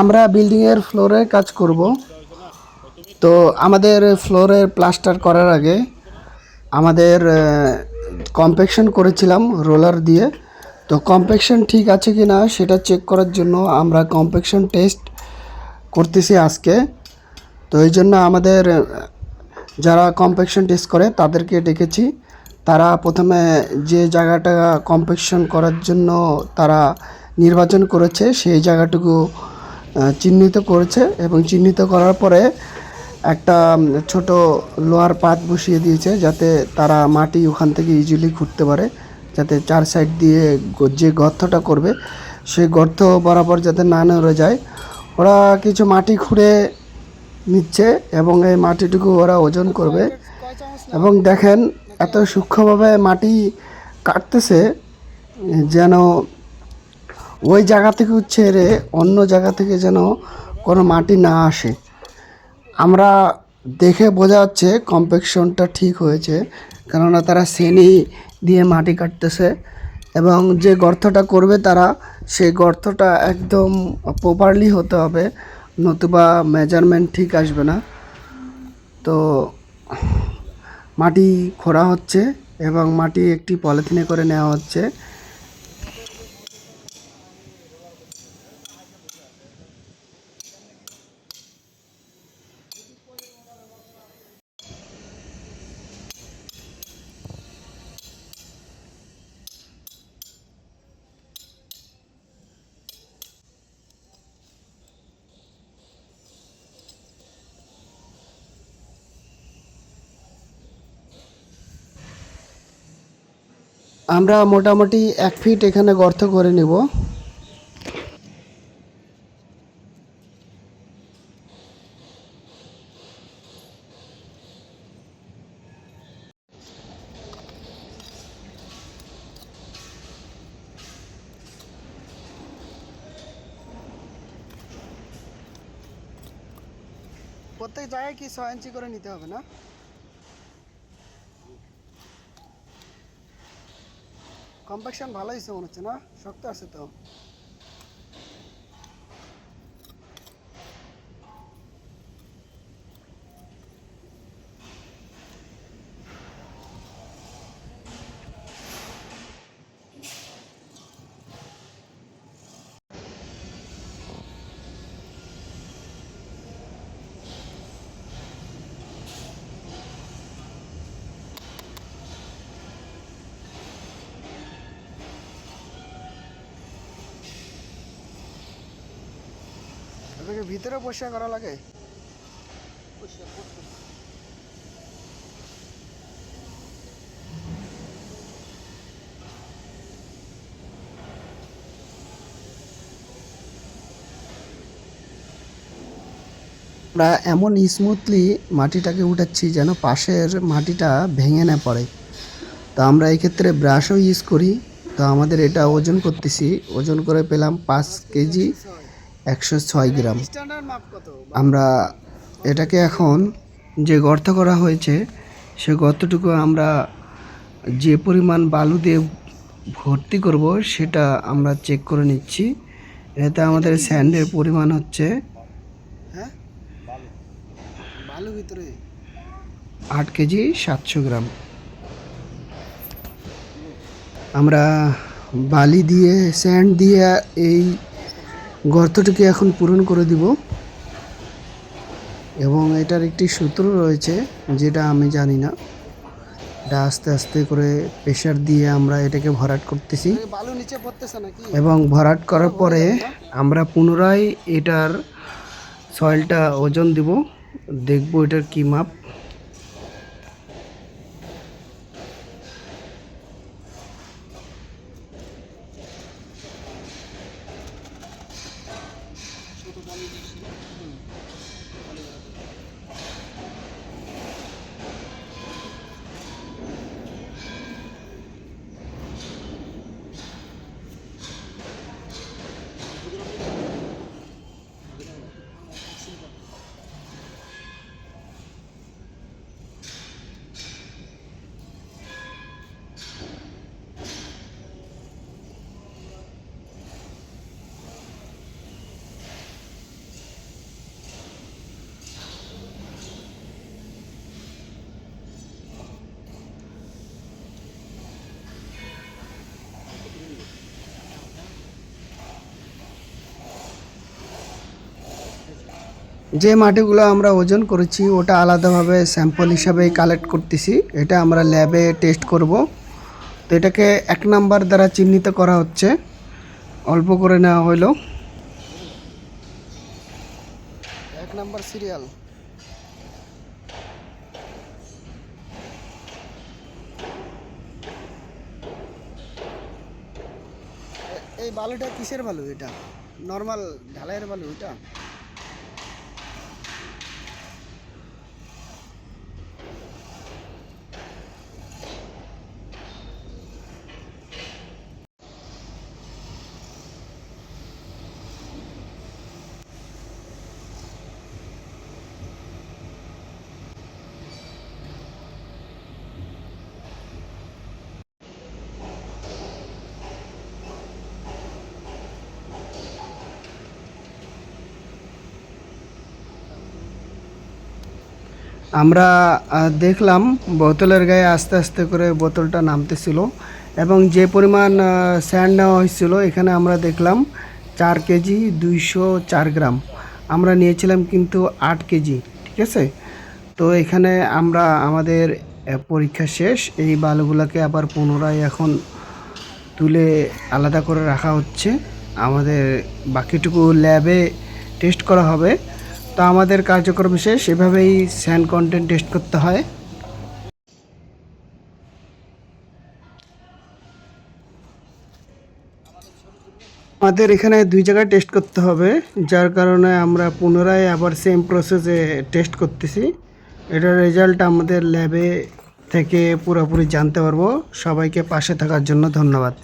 আমরা বিল্ডিংয়ের ফ্লোরের কাজ করব। তো আমাদের ফ্লোরের প্লাস্টার করার আগে আমাদের কম্প্যাকশন করেছিলাম রোলার দিয়ে। তো কম্প্যাকশন ঠিক আছে কি না সেটা চেক করার জন্য আমরা কম্প্যাকশন টেস্ট করতেছি আজকে। তো এই জন্য আমাদের যারা কম্প্যাকশন টেস্ট করে তাদেরকে ডেকেছি। তারা প্রথমে যে জায়গাটা কম্প্যাকশন করার জন্য তারা নির্বাচন করেছে সেই জায়গাটুকু চিহ্নিত করেছে এবং চিহ্নিত করার পরে একটা ছোট লোহার পাত বসিয়ে দিয়েছে যাতে তারা মাটি ওখান থেকে ইজিলি খুঁড়তে পারে, যাতে চার সাইড দিয়ে যে গর্তটা করবে সেই গর্ত বরাবর যাতে না নড়ে যায়। ওরা কিছু মাটি খুঁড়ে নিচ্ছে এবং এই মাটিটুকু ওরা ওজন করবে। এবং দেখেন এত সূক্ষ্মভাবে মাটি কাটতেছে যেন ওই জায়গা থেকে ছেড়ে অন্য জায়গা থেকে যেন কোনো মাটি না আসে। আমরা দেখে বোঝা যাচ্ছে কম্প্যাকশনটা ঠিক হয়েছে, কেননা তারা শ্রেণী দিয়ে মাটি কাটতেছে এবং যে গর্তটা করবে তারা সেই গর্তটা একদম প্রপারলি হতে হবে, নতুবা মেজারমেন্ট ঠিক আসবে না। তো মাটি খোঁড়া হচ্ছে এবং মাটি একটি পলিথিনে করে নেওয়া হচ্ছে। আমরা মোটামুটি 1 ফিট এখানে গর্ত করে নেব। প্রত্যেক জায়গায় কি 6 ইঞ্চি করে নিতে হবে না? কম্প্যাকশন ভালো হয়েছে মনে হচ্ছে না? শক্ত আছে তো। এটাকে ভিতরে পরিষ্কার করা লাগে। আমরা এমন স্মুথলি মাটিটাকে উঠাচ্ছি যেন পাশের মাটিটা ভেঙে না পড়ে। তো আমরা এই ক্ষেত্রে ব্রাশও ইউজ করি। তো আমাদের এটা ওজন করতেছি, ওজন করে পেলাম 5 কেজি 106 গ্রাম। আমরা এটাকে এখন যে গর্ত করা হয়েছে সে গর্তটুকু আমরা যে পরিমাণ বালু দিয়ে ভর্তি করব সেটা আমরা চেক করে নিচ্ছি। এতে আমাদের স্যান্ডের পরিমাণ হচ্ছে 8 কেজি 700 গ্রাম। আমরা বালি দিয়ে স্যান্ড দিয়ে এই গর্তটিকে এখন পূরণ করে দিব এবং এটার একটি সূত্র রয়েছে যেটা আমি জানি না। এটা আস্তে আস্তে করে প্রেশার দিয়ে আমরা এটাকে ভরাট করতেছি এবং ভরাট করার পরে আমরা পুনরায় এটার সয়েলটা ওজন দিব, দেখব এটার কি মাপ। যে মাটিগুলো আমরা ওজন করেছি ওটা আলাদাভাবে স্যাম্পল হিসাবে কালেক্ট করতেছি, এটা আমরা ল্যাবে টেস্ট করব। তো এটাকে 1 নাম্বার দ্বারা চিহ্নিত করা হচ্ছে, অল্প করে নেওয়া হলো 1 নাম্বার সিরিয়াল। এই বালুটা কিসের বালু? এটা নর্মাল ঢালাইয়ের বালু এটা? আমরা দেখলাম বোতলের গায়ে আস্তে আস্তে করে বোতলটা নামতেছিল, এবং যে পরিমাণ স্যান্ড নেওয়া হয়েছিল এখানে আমরা দেখলাম 4 কেজি 204 গ্রাম। আমরা নিয়েছিলাম কিন্তু 8 কেজি, ঠিক আছে। তো এখানে আমরা আমাদের পরীক্ষা শেষ, এই বালুগুলোকে আবার পুনরায় এখন তুলে আলাদা করে রাখা হচ্ছে, আমাদের বাকিটুকু ল্যাবে টেস্ট করা হবে। তো আমাদের কার্যক্রম শেষ, এভাবেই স্যান্ড কন্টেন্ট টেস্ট করতে হয়। আমাদের এখানে 2 জায়গায় টেস্ট করতে হবে, যার কারণে আমরা পুনরায় আবার সেম প্রসেসে টেস্ট করতেছি। এটার রেজাল্ট আমাদের ল্যাবে থেকে পুরোপুরি জানতে পারবো। সবাইকে পাশে থাকার জন্য ধন্যবাদ।